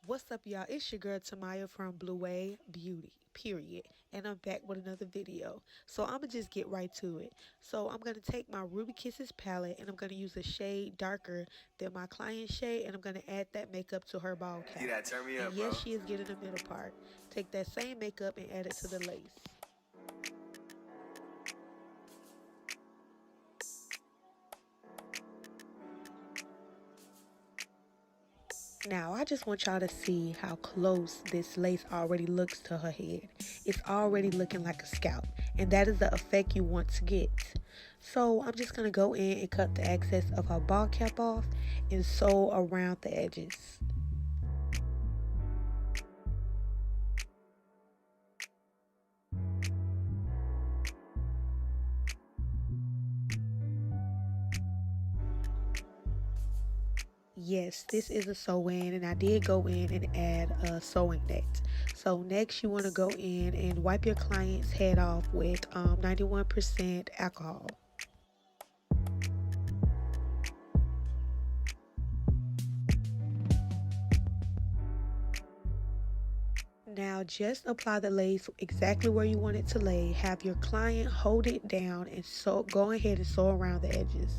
What's up, y'all? It's your girl Tamaya from Blue A Beauty, period. And I'm back with another video. So I'm gonna just get right to it. So I'm gonna take my Ruby Kisses palette and I'm gonna use a shade darker than my client's shade, and I'm gonna add that makeup to her ball cap. Turn me And up, bro. yes, she is getting the middle part. Take that same makeup and add it to the lace. Now, I just want y'all to see how close this lace already looks to her head. It's already looking like a scalp, and that is the effect you want to get. So I'm just going to go in and cut the excess of her ball cap off and sew around the edges. Yes, this is a sew-in, and I did go in and add a sewing net. So next you want to go in and wipe your client's head off with 91% alcohol. Now just apply the lace exactly where you want it to lay. Have your client hold it down and go ahead and sew around the edges.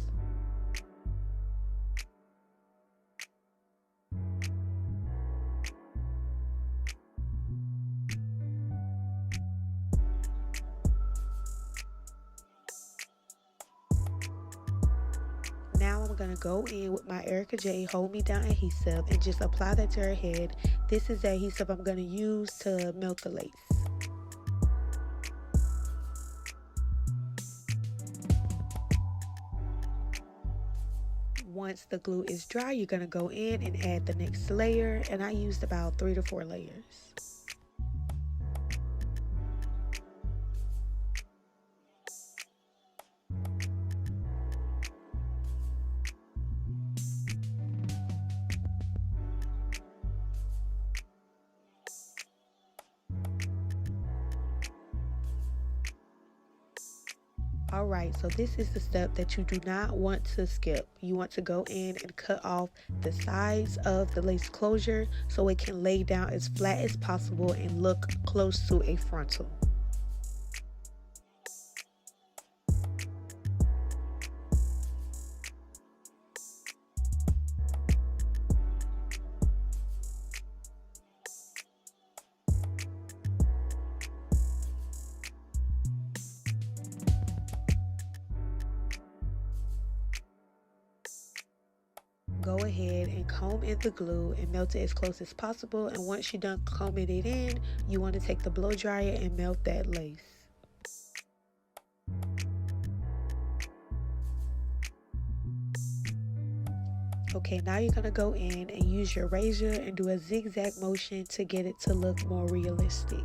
Now I'm going to go in with my Erica J Hold Me Down adhesive and just apply that to her head. This is the adhesive I'm going to use to melt the lace. Once the glue is dry, you're going to go in and add the next layer, and I used about 3 to 4 layers. Alright, so this is the step that you do not want to skip. You want to go in and cut off the sides of the lace closure so it can lay down as flat as possible and look close to a frontal. Go ahead and comb in the glue and melt it as close as possible, and once you're done combing it in, you want to take the blow dryer and melt that lace. Okay, now you're going to go in and use your razor and do a zigzag motion to get it to look more realistic.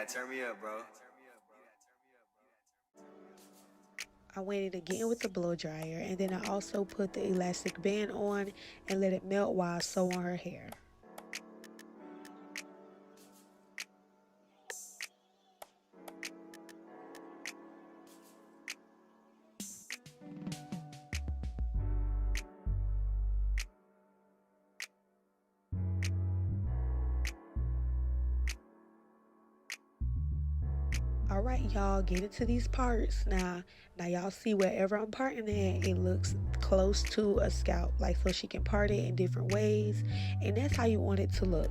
Turn me up, bro. I went in again with the blow dryer, and then I also put the elastic band on and let it melt while I sew on her hair. Alright, y'all, get into these parts. Now y'all see wherever I'm parting at, it looks close to a scalp, like, so she can part it in different ways, and that's how you want it to look.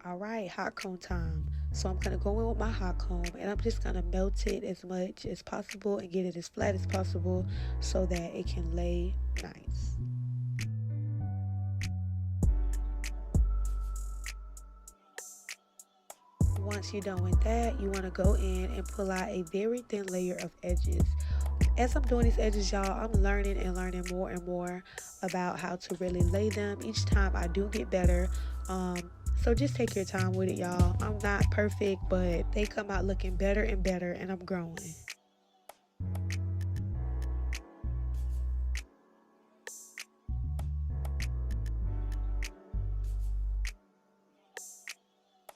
Alright, hot comb time. So I'm going to go in with my hot comb and I'm just going to melt it as much as possible and get it as flat as possible so that it can lay nice. Once you're done with that, you want to go in and pull out a very thin layer of edges. As I'm doing these edges, y'all, I'm learning and learning more and more about how to really lay them. Each time I do get better. So just take your time with it, y'all. I'm not perfect, but they come out looking better and better, and I'm growing.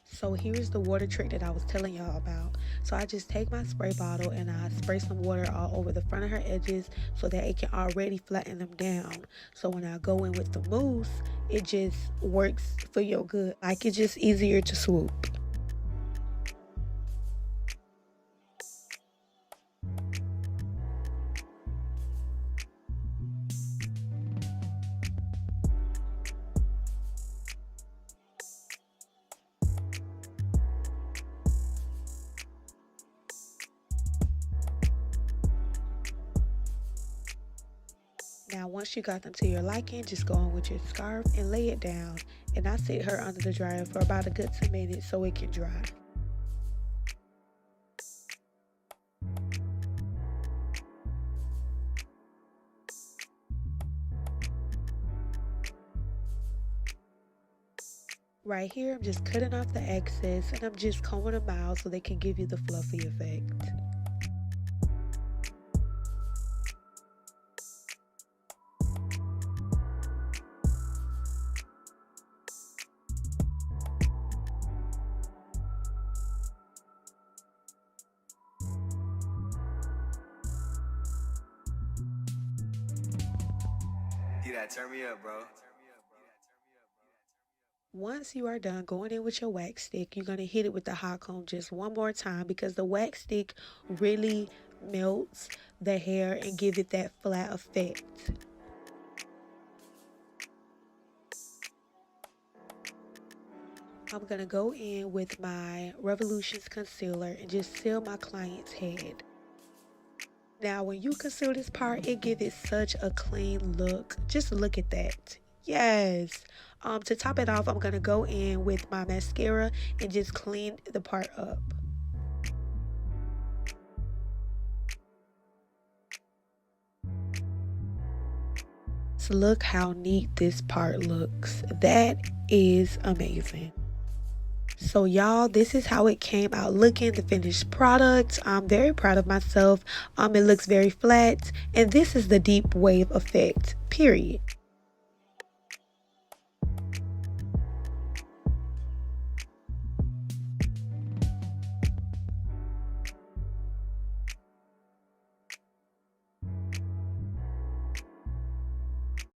So here's the water trick that I was telling y'all about. So I just take my spray bottle and I spray some water all over the front of her edges so that it can already flatten them down. So when I go in with the mousse, it just works for your good. Like, it's just easier to swoop. Now, once you got them to your liking, just go on with your scarf and lay it down. And I sit her under the dryer for about a good 2 minutes so it can dry. Right here, I'm just cutting off the excess and I'm just combing them out so they can give you the fluffy effect. Turn me up, bro. Once you are done going in with your wax stick, you're going to hit it with the hot comb just one more time because the wax stick really melts the hair and give it that flat effect. I'm going to go in with my Revolutions concealer and just seal my client's head. Now, when you conceal this part, it gives it such a clean look. Just look at that. Yes. To top it off, I'm going to go in with my mascara and just clean the part up. So look how neat this part looks. That is amazing. So y'all, this is how it came out looking, the finished product. I'm very proud of myself. It looks very flat, and this is the deep wave effect, period.